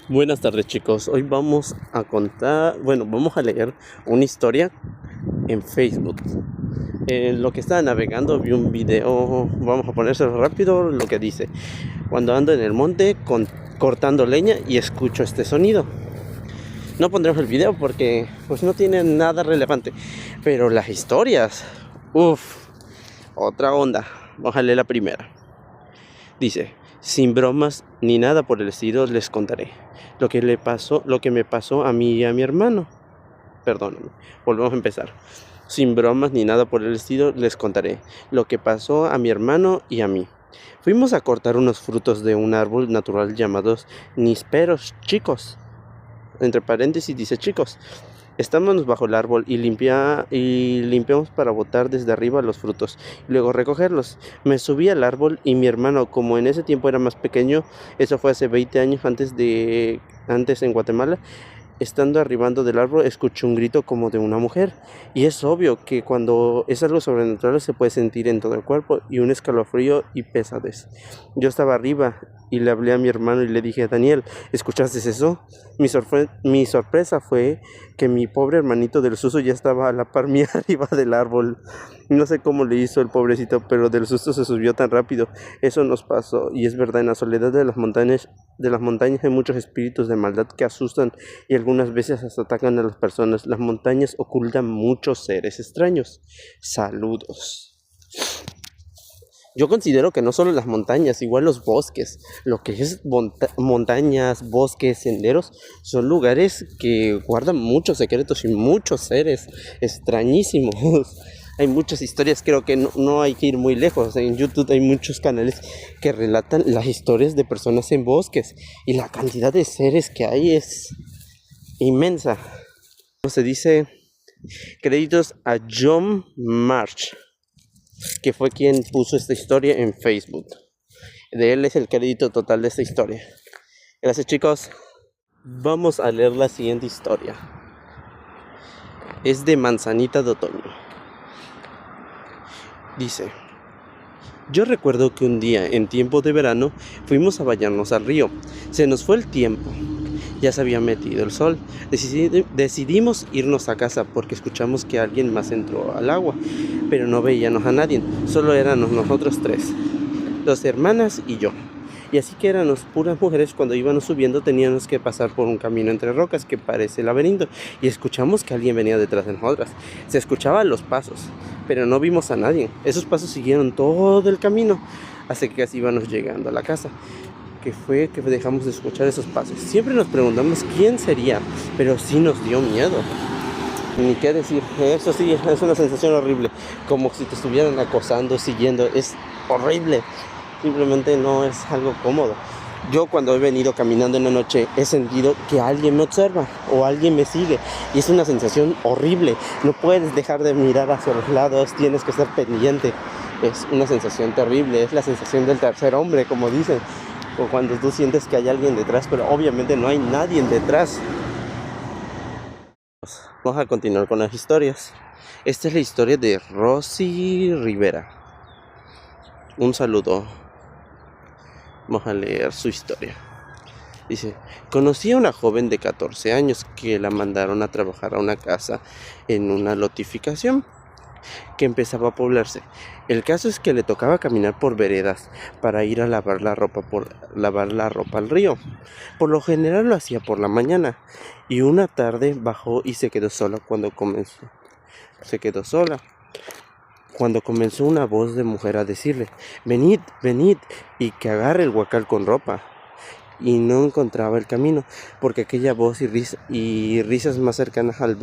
Buenas tardes, chicos. Hoy vamos a vamos a leer una historia en Facebook. En lo que estaba navegando vi un video, vamos a ponérselo rápido, lo que dice: cuando ando en el monte cortando leña y escucho este sonido. No pondremos el video porque pues no tiene nada relevante, pero las historias, otra onda. Vamos a leer la primera. Dice: sin bromas ni nada por el estilo les contaré lo que me pasó a mí y a mi hermano. Perdóname, volvemos a empezar. Sin bromas ni nada por el estilo les contaré lo que pasó a mi hermano y a mí. Fuimos a cortar unos frutos de un árbol natural llamados nísperos chicos. Entre paréntesis dice chicos. Estábamos bajo el árbol y limpiamos para botar desde arriba los frutos y luego recogerlos. Me subí al árbol y mi hermano, como en ese tiempo era más pequeño, eso fue hace 20 años antes en Guatemala, estando arribando del árbol escuché un grito como de una mujer, y es obvio que cuando es algo sobrenatural se puede sentir en todo el cuerpo y un escalofrío y pesadez. Yo estaba arriba y le hablé a mi hermano y le dije: Daniel, ¿escuchaste eso? Mi sorpresa fue que mi pobre hermanito del susto ya estaba a la par mía arriba del árbol. No sé cómo le hizo el pobrecito, pero del susto se subió tan rápido. Eso nos pasó, y es verdad, en la soledad de las montañas hay muchos espíritus de maldad que asustan y algunas veces hasta atacan a las personas. Las montañas ocultan muchos seres extraños. Saludos. Yo considero que no solo las montañas, igual los bosques, lo que es montañas, bosques, senderos, son lugares que guardan muchos secretos y muchos seres extrañísimos. Hay muchas historias, creo que no hay que ir muy lejos. En YouTube hay muchos canales que relatan las historias de personas en bosques y la cantidad de seres que hay es inmensa. Se dice créditos a John March, que fue quien puso esta historia en Facebook. De él es el crédito total de esta historia. Gracias, chicos. Vamos a leer la siguiente historia. Es de Manzanita de Otoño. Dice: yo recuerdo que un día en tiempo de verano fuimos a bañarnos al río. Se nos fue el tiempo. Ya se había metido el sol. Decidimos irnos a casa porque escuchamos que alguien más entró al agua, pero no veíamos a nadie. Solo éramos nosotros tres, 2 hermanas y yo. Y así que éramos puras mujeres. Cuando íbamos subiendo teníamos que pasar por un camino entre rocas que parece laberinto, y escuchamos que alguien venía detrás de nosotras. Se escuchaban los pasos, pero no vimos a nadie. Esos pasos siguieron todo el camino hasta que casi íbamos llegando a la casa, que fue que dejamos de escuchar esos pasos. Siempre nos preguntamos quién sería, pero sí nos dio miedo. Ni qué decir, eso sí, es una sensación horrible, como si te estuvieran acosando, siguiendo. Es horrible, simplemente no es algo cómodo. Yo cuando he venido caminando en la noche he sentido que alguien me observa o alguien me sigue, y es una sensación horrible. No puedes dejar de mirar hacia los lados, tienes que estar pendiente. Es una sensación terrible, es la sensación del tercer hombre, como dicen, o cuando tú sientes que hay alguien detrás, pero obviamente no hay nadie detrás. Vamos a continuar con las historias. Esta es la historia de Rosy Rivera. Un saludo. Vamos a leer su historia. Dice: conocí a una joven de 14 años que la mandaron a trabajar a una casa en una lotificación que empezaba a poblarse. El caso es que le tocaba caminar por veredas para ir a lavar la ropa al río. Por lo general lo hacía por la mañana, y una tarde bajó y se quedó sola cuando comenzó una voz de mujer a decirle: venid, venid, y que agarre el huacal con ropa. Y no encontraba el camino, porque aquella voz y risas más cercanas al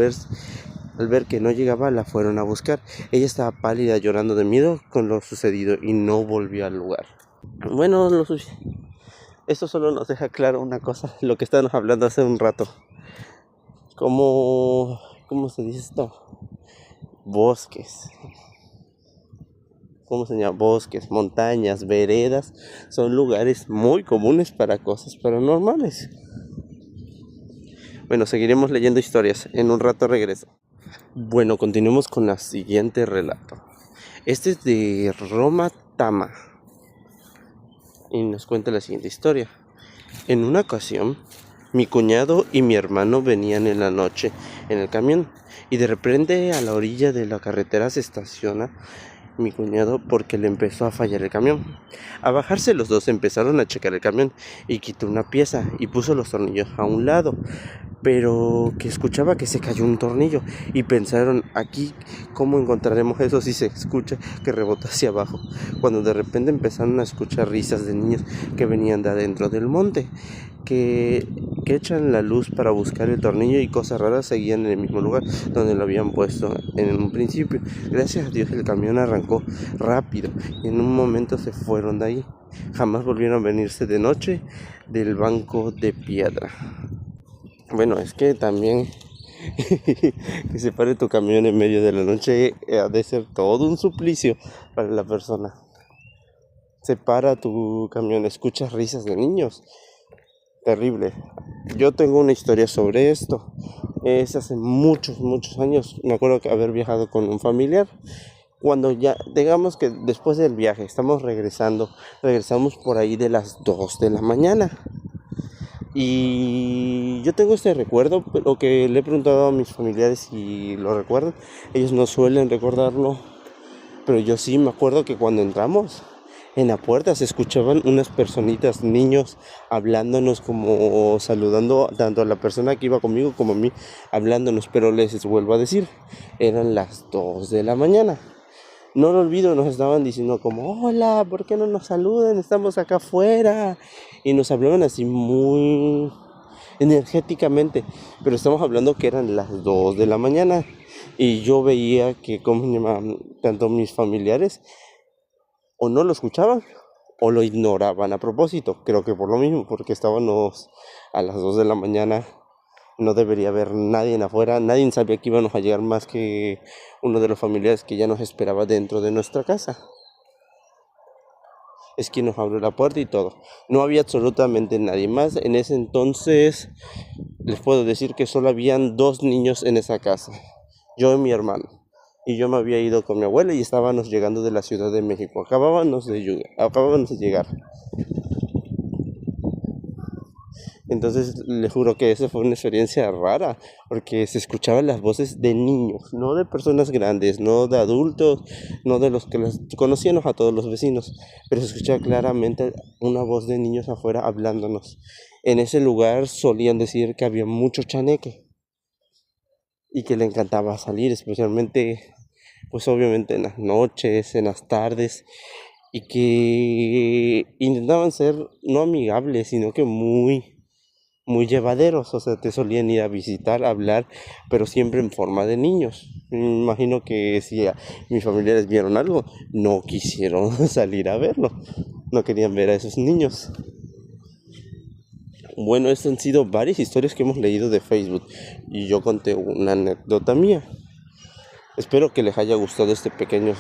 ver que no llegaba, la fueron a buscar. Ella estaba pálida, llorando de miedo con lo sucedido, y no volvió al lugar. Bueno, esto solo nos deja claro una cosa, lo que estábamos hablando hace un rato. ¿Cómo se dice esto? Bosques. ¿Cómo se llama? Bosques, montañas, veredas, son lugares muy comunes para cosas paranormales. Bueno, seguiremos leyendo historias. En un rato regreso. Bueno, continuemos con el siguiente relato. Este es de Roma Tama y nos cuenta la siguiente historia. En una ocasión Mi cuñado y mi hermano venían en la noche en el camión y de repente a la orilla de la carretera se estaciona mi cuñado porque le empezó a fallar el camión. A bajarse los dos empezaron a checar el camión y quitó una pieza y puso los tornillos a un lado, pero que escuchaba que se cayó un tornillo y pensaron aquí cómo encontraremos eso si se escucha que rebota hacia abajo, cuando de repente empezaron a escuchar risas de niños que venían de adentro del monte, que, que echan la luz para buscar el tornillo y cosas raras seguían en el mismo lugar donde lo habían puesto en un principio. Gracias a Dios el camión arrancó rápido y en un momento se fueron de ahí. Jamás volvieron a venirse de noche del banco de piedra. Bueno, es que también que se pare tu camión en medio de la noche ha de ser todo un suplicio para la persona. Se para tu camión, escuchas risas de niños. Terrible. Yo tengo una historia sobre esto. Es hace muchos, muchos años. Me acuerdo que haber viajado con un familiar. Cuando ya, digamos que después del viaje, estamos regresamos por ahí de las 2 de la mañana. Y yo tengo este recuerdo, pero que le he preguntado a mis familiares si lo recuerdan. Ellos no suelen recordarlo, pero yo sí me acuerdo que cuando entramos en la puerta se escuchaban unas personitas, niños, hablándonos como saludando tanto a la persona que iba conmigo como a mí, hablándonos, pero les vuelvo a decir, eran las 2 de la mañana. No lo olvido, nos estaban diciendo como, hola, ¿por qué no nos saludan? Estamos acá afuera. Y nos hablaban así muy energéticamente, pero estamos hablando que eran las 2 de la mañana. Y yo veía que, como se llama, tanto mis familiares o no lo escuchaban o lo ignoraban a propósito. Creo que por lo mismo, porque estábamos a las 2 de la mañana. No debería haber nadie afuera, nadie sabía que íbamos a llegar más que uno de los familiares que ya nos esperaba dentro de nuestra casa. Es quien nos abrió la puerta y todo. No había absolutamente nadie más. En ese entonces les puedo decir que solo habían 2 niños en esa casa, yo y mi hermano. Y yo me había ido con mi abuela y estábamos llegando de la Ciudad de México. Acabábamos de llegar. Entonces le juro que esa fue una experiencia rara, porque se escuchaban las voces de niños, no de personas grandes, no de adultos, no de los que los conocíamos a todos los vecinos, pero se escuchaba claramente una voz de niños afuera hablándonos. En ese lugar solían decir que había mucho chaneque y que le encantaba salir, especialmente, pues obviamente en las noches, en las tardes, y que intentaban ser no amigables, sino que muy llevaderos, o sea, te solían ir a visitar, a hablar, pero siempre en forma de niños. Me imagino que si mis familiares vieron algo, no quisieron salir a verlo, no querían ver a esos niños. Bueno, estas han sido varias historias que hemos leído de Facebook y yo conté una anécdota mía. Espero que les haya gustado estos pequeños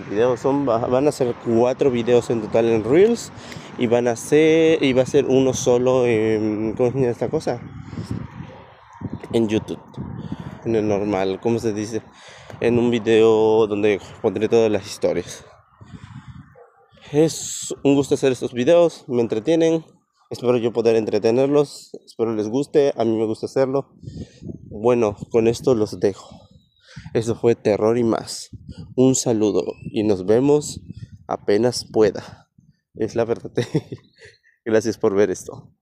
videos. Van a ser 4 videos en total en Reels y va a ser uno solo en, ¿cómo se llama esta cosa? En YouTube, en el normal, ¿cómo se dice? En un video donde pondré todas las historias. Es un gusto hacer estos videos, me entretienen. Espero yo poder entretenerlos, espero les guste, a mí me gusta hacerlo. Bueno, con esto los dejo. Eso fue Terror y Más. Un saludo y nos vemos apenas pueda. Es la verdad. Gracias por ver esto.